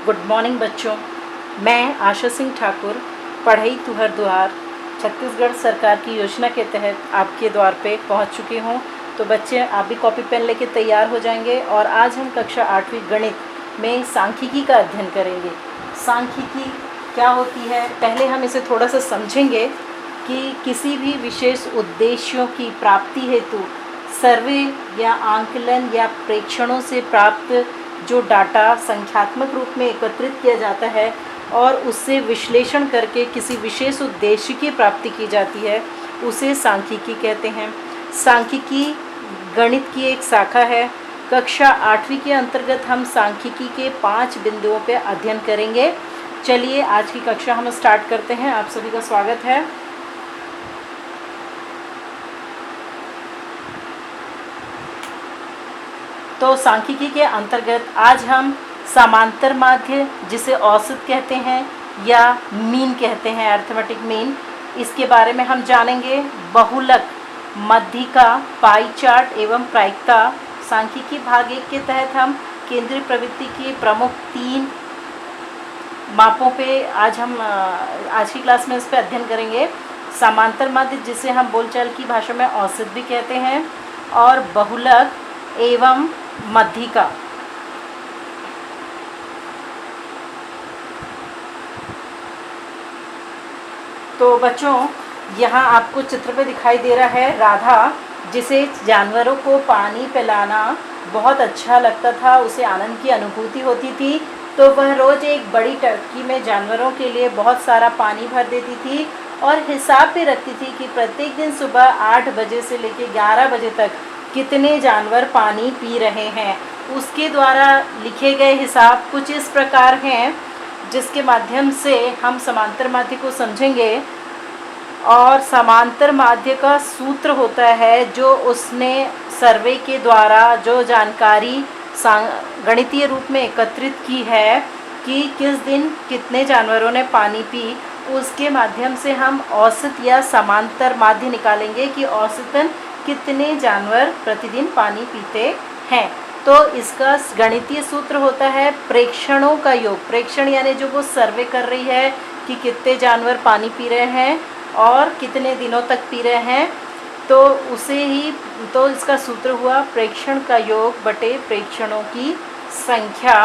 Good morning बच्चों। मैं आशा सिंह ठाकुर पढ़ई तुहर द्वार छत्तीसगढ़ सरकार की योजना के तहत आपके द्वार पे पहुंच चुकी हूं। तो बच्चे आप भी कॉपी पेन लेके तैयार हो जाएंगे और आज हम कक्षा 8वीं गणित में सांख्यिकी का अध्ययन करेंगे। सांख्यिकी क्या होती है, पहले हम इसे थोड़ा सा समझेंगे कि किसी भी विशेष उद्देश्यों की प्राप्ति हेतु सर्वे या आंकलन या प्रेक्षणों से प्राप्त जो डाटा संख्यात्मक रूप में एकत्रित किया जाता है और उससे विश्लेषण करके किसी विशेष उद्देश्य की प्राप्ति की जाती है, उसे सांख्यिकी कहते हैं। सांख्यिकी गणित की एक शाखा है। कक्षा 8वीं के अंतर्गत हम सांख्यिकी के 5 बिंदुओं पर अध्ययन करेंगे। चलिए आज की कक्षा हम स्टार्ट करते हैं। आप सभी का स्वागत है। तो सांख्यिकी के अंतर्गत आज हम समांतर माध्य, जिसे औसत कहते हैं या मीन कहते हैं, अरिथमेटिक मीन, इसके बारे में हम जानेंगे। बहुलक, मध्यिका, पाई चार्ट एवं प्रायिकता। सांख्यिकी भाग 1 के तहत हम केंद्रीय प्रवृत्ति की प्रमुख 3 मापों पे आज की क्लास में इस पर अध्ययन करेंगे। समांतर माध्य, जिसे हम बोलचाल की भाषा में औसत भी कहते हैं, और बहुलक एवं मध्यिका। तो बच्चों, यहाँ आपको चित्र पे दिखाई दे रहा है राधा, जिसे जानवरों को पानी पिलाना बहुत अच्छा लगता था, उसे आनंद की अनुभूति होती थी। तो वह रोज़ एक बड़ी टंकी में जानवरों के लिए बहुत सारा पानी भर देती थी और हिसाब भी रखती थी कि प्रत्येक दिन सुबह 8 बजे से लेकर 11 बजे तक कितने जानवर पानी पी रहे हैं। उसके द्वारा लिखे गए हिसाब कुछ इस प्रकार हैं, जिसके माध्यम से हम समांतर माध्य को समझेंगे। और समांतर माध्य का सूत्र होता है जो उसने सर्वे के द्वारा जो जानकारी गणितीय रूप में एकत्रित की है कि किस दिन कितने जानवरों ने पानी पी, उसके माध्यम से हम औसत या समांतर माध्य निकालेंगे कि औसतन कितने जानवर प्रतिदिन पानी पीते हैं। तो इसका गणितीय सूत्र होता है प्रेक्षणों का योग। प्रेक्षण यानी जो वो सर्वे कर रही है कि कितने जानवर पानी पी रहे हैं और कितने दिनों तक पी रहे हैं, तो इसका सूत्र हुआ प्रेक्षण का योग बटे प्रेक्षणों की संख्या।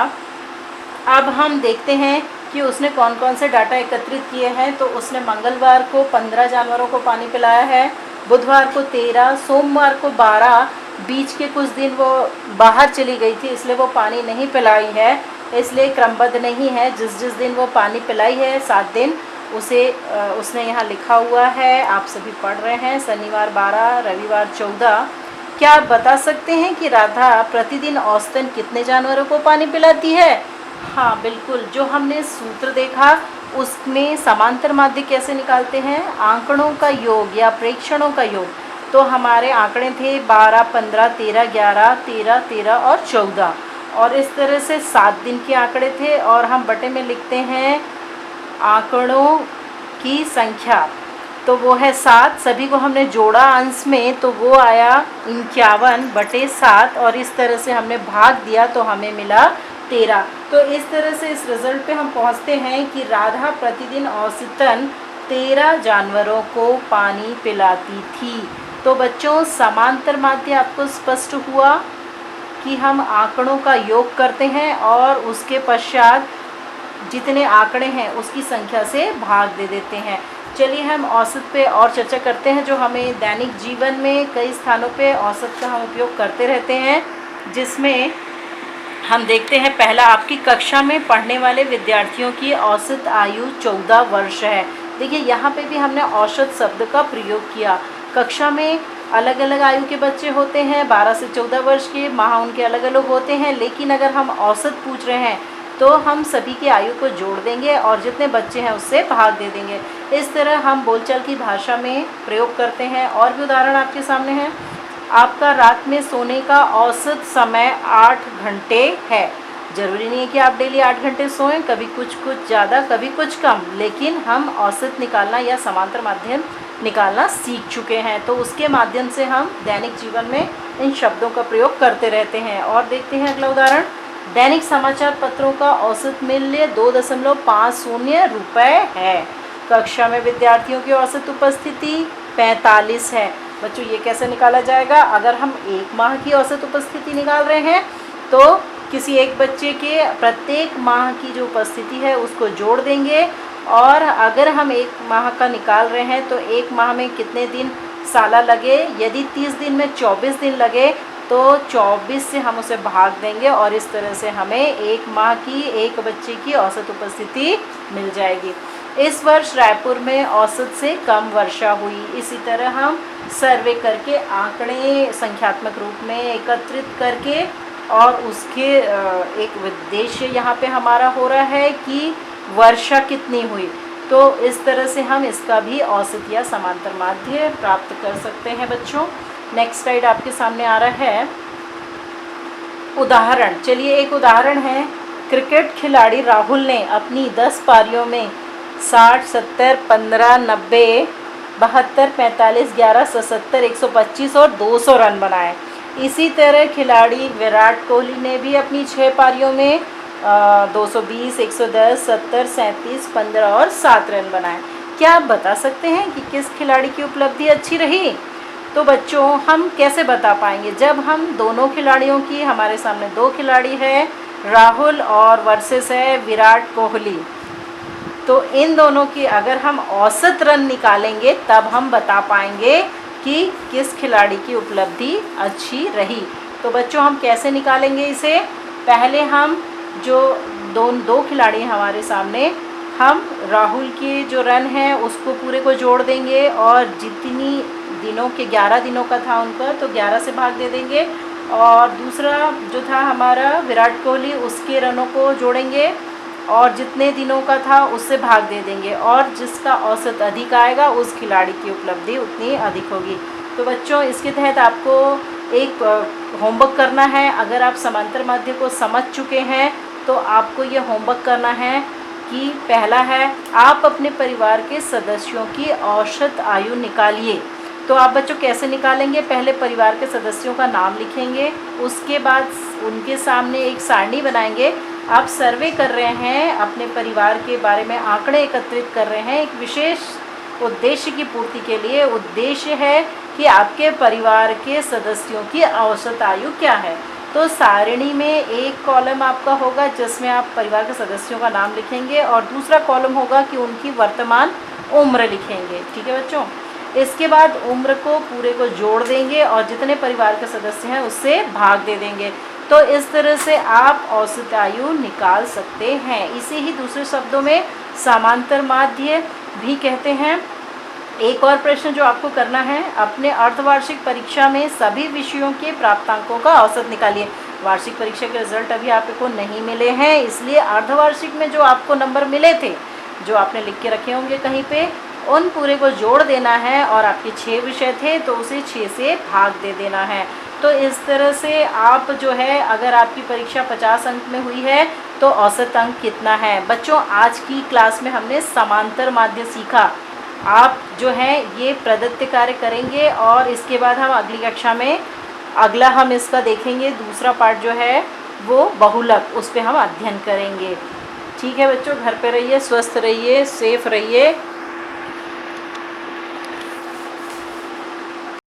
अब हम देखते हैं कि उसने कौन कौन से डाटा एकत्रित किए हैं। तो उसने मंगलवार को 15 जानवरों को पानी पिलाया है, बुधवार को 13, सोमवार को 12, बीच के कुछ दिन वो बाहर चली गई थी इसलिए वो पानी नहीं पिलाई है, इसलिए क्रमबद्ध नहीं है। जिस दिन वो पानी पिलाई है 7 दिन उसने यहाँ लिखा हुआ है, आप सभी पढ़ रहे हैं। शनिवार 12, रविवार 14। क्या आप बता सकते हैं कि राधा प्रतिदिन औसतन कितने जानवरों को पानी पिलाती है? हाँ बिल्कुल, जो हमने सूत्र देखा उसमें समांतर माध्य कैसे निकालते हैं, आंकड़ों का योग या प्रेक्षणों का योग। तो हमारे आंकड़े थे 12, 15, 13, 11, 13, 13 और 14, और इस तरह से 7 दिन के आंकड़े थे। और हम बटे में लिखते हैं आंकड़ों की संख्या, तो वो है 7। सभी को हमने जोड़ा अंश में, तो वो आया 51 बटे 7, और इस तरह से हमने भाग दिया तो हमें मिला 13। तो इस तरह से इस रिजल्ट पे हम पहुंचते हैं कि राधा प्रतिदिन औसतन 13 जानवरों को पानी पिलाती थी। तो बच्चों, समांतर माध्य आपको स्पष्ट हुआ कि हम आंकड़ों का योग करते हैं और उसके पश्चात जितने आंकड़े हैं उसकी संख्या से भाग दे देते हैं। चलिए हम औसत पे और चर्चा करते हैं, जो हमें दैनिक जीवन में कई स्थानों पे औसत का हम उपयोग करते रहते हैं। जिसमें हम देखते हैं, पहला, आपकी कक्षा में पढ़ने वाले विद्यार्थियों की औसत आयु 14 वर्ष है। देखिए यहाँ पे भी हमने औसत शब्द का प्रयोग किया। कक्षा में अलग अलग आयु के बच्चे होते हैं, 12 से 14 वर्ष के, माह उनके अलग अलग होते हैं, लेकिन अगर हम औसत पूछ रहे हैं तो हम सभी की आयु को जोड़ देंगे और जितने बच्चे हैं उससे भाग दे देंगे। इस तरह हम बोलचाल की भाषा में प्रयोग करते हैं। और भी उदाहरण आपके सामने हैं। आपका रात में सोने का औसत समय 8 घंटे है। ज़रूरी नहीं है कि आप डेली 8 घंटे सोएं, कभी कुछ ज़्यादा कभी कुछ कम, लेकिन हम औसत निकालना या समांतर माध्यम निकालना सीख चुके हैं। तो उसके माध्यम से हम दैनिक जीवन में इन शब्दों का प्रयोग करते रहते हैं। और देखते हैं अगला उदाहरण। दैनिक समाचार पत्रों का औसत मूल्य 2.50 रुपये है। कक्षा में विद्यार्थियों की औसत उपस्थिति 45 है। बच्चों ये कैसे निकाला जाएगा? अगर हम एक माह की औसत उपस्थिति निकाल रहे हैं तो किसी एक बच्चे के प्रत्येक माह की जो उपस्थिति है उसको जोड़ देंगे, और अगर हम एक माह का निकाल रहे हैं तो एक माह में कितने दिन साला लगे, यदि 30 दिन में 24 दिन लगे तो 24 से हम उसे भाग देंगे और इस तरह से हमें एक माह की एक बच्चे की औसत उपस्थिति मिल जाएगी। इस वर्ष रायपुर में औसत से कम वर्षा हुई। इसी तरह हम सर्वे करके आंकड़े संख्यात्मक रूप में एकत्रित करके और उसके एक उद्देश्य यहाँ पे हमारा हो रहा है कि वर्षा कितनी हुई, तो इस तरह से हम इसका भी औसत या समांतर माध्य प्राप्त कर सकते हैं बच्चों। नेक्स्ट स्लाइड आपके सामने आ रहा है उदाहरण। चलिए एक उदाहरण है, क्रिकेट खिलाड़ी राहुल ने अपनी 10 पारियों में 60, 70, 15, 90, 72, 45, 11, 77, 125 और 200 रन बनाए। इसी तरह खिलाड़ी विराट कोहली ने भी अपनी 6 पारियों में 220, 110, 70, 37, 15 और 7 रन बनाए। क्या आप बता सकते हैं कि किस खिलाड़ी की उपलब्धि अच्छी रही? तो बच्चों हम कैसे बता पाएंगे? जब हम दोनों खिलाड़ियों की, हमारे सामने 2 खिलाड़ी है, राहुल और वर्सेस है विराट कोहली, तो इन दोनों की अगर हम औसत रन निकालेंगे तब हम बता पाएंगे कि किस खिलाड़ी की उपलब्धि अच्छी रही। तो बच्चों हम कैसे निकालेंगे इसे? पहले हम जो दो खिलाड़ी हैं हमारे सामने, हम राहुल के जो रन हैं उसको पूरे को जोड़ देंगे और जितनी दिनों के 11 दिनों का था उनका, तो 11 से भाग दे देंगे, और दूसरा जो था हमारा विराट कोहली उसके रनों को जोड़ेंगे और जितने दिनों का था उससे भाग दे देंगे, और जिसका औसत अधिक आएगा उस खिलाड़ी की उपलब्धि उतनी अधिक होगी। तो बच्चों इसके तहत आपको एक होमवर्क करना है। अगर आप समांतर माध्य को समझ चुके हैं तो आपको ये होमवर्क करना है कि पहला है, आप अपने परिवार के सदस्यों की औसत आयु निकालिए। तो आप बच्चों कैसे निकालेंगे? पहले परिवार के सदस्यों का नाम लिखेंगे, उसके बाद उनके सामने एक सारणी बनाएंगे। आप सर्वे कर रहे हैं, अपने परिवार के बारे में आंकड़े एकत्रित कर रहे हैं एक विशेष उद्देश्य की पूर्ति के लिए। उद्देश्य है कि आपके परिवार के सदस्यों की औसत आयु क्या है। तो सारणी में एक कॉलम आपका होगा जिसमें आप परिवार के सदस्यों का नाम लिखेंगे और दूसरा कॉलम होगा कि उनकी वर्तमान उम्र लिखेंगे। ठीक है बच्चों, इसके बाद उम्र को पूरे को जोड़ देंगे और जितने परिवार के सदस्य हैं उससे भाग दे देंगे। तो इस तरह से आप औसत आयु निकाल सकते हैं। इसे ही दूसरे शब्दों में समांतर माध्य भी कहते हैं। एक और प्रश्न जो आपको करना है, अपने अर्धवार्षिक परीक्षा में सभी विषयों के प्राप्तांकों का औसत निकालिए। वार्षिक परीक्षा के रिजल्ट अभी आपको नहीं मिले हैं, इसलिए अर्धवार्षिक में जो आपको नंबर मिले थे, जो आपने लिख के रखे होंगे कहीं पे, उन पूरे को जोड़ देना है और आपके 6 विषय थे तो उसे 6 से भाग दे देना है। तो इस तरह से आप जो है, अगर आपकी परीक्षा 50 अंक में हुई है तो औसत अंक कितना है। बच्चों आज की क्लास में हमने समांतर माध्य सीखा। आप जो है ये प्रदत्त कार्य करेंगे और इसके बाद हम अगली कक्षा में अगला हम इसका देखेंगे, दूसरा पार्ट जो है वो बहुलक, उस पर हम अध्ययन करेंगे। ठीक है बच्चों, घर पे रहिए, स्वस्थ रहिए, सेफ रहिए।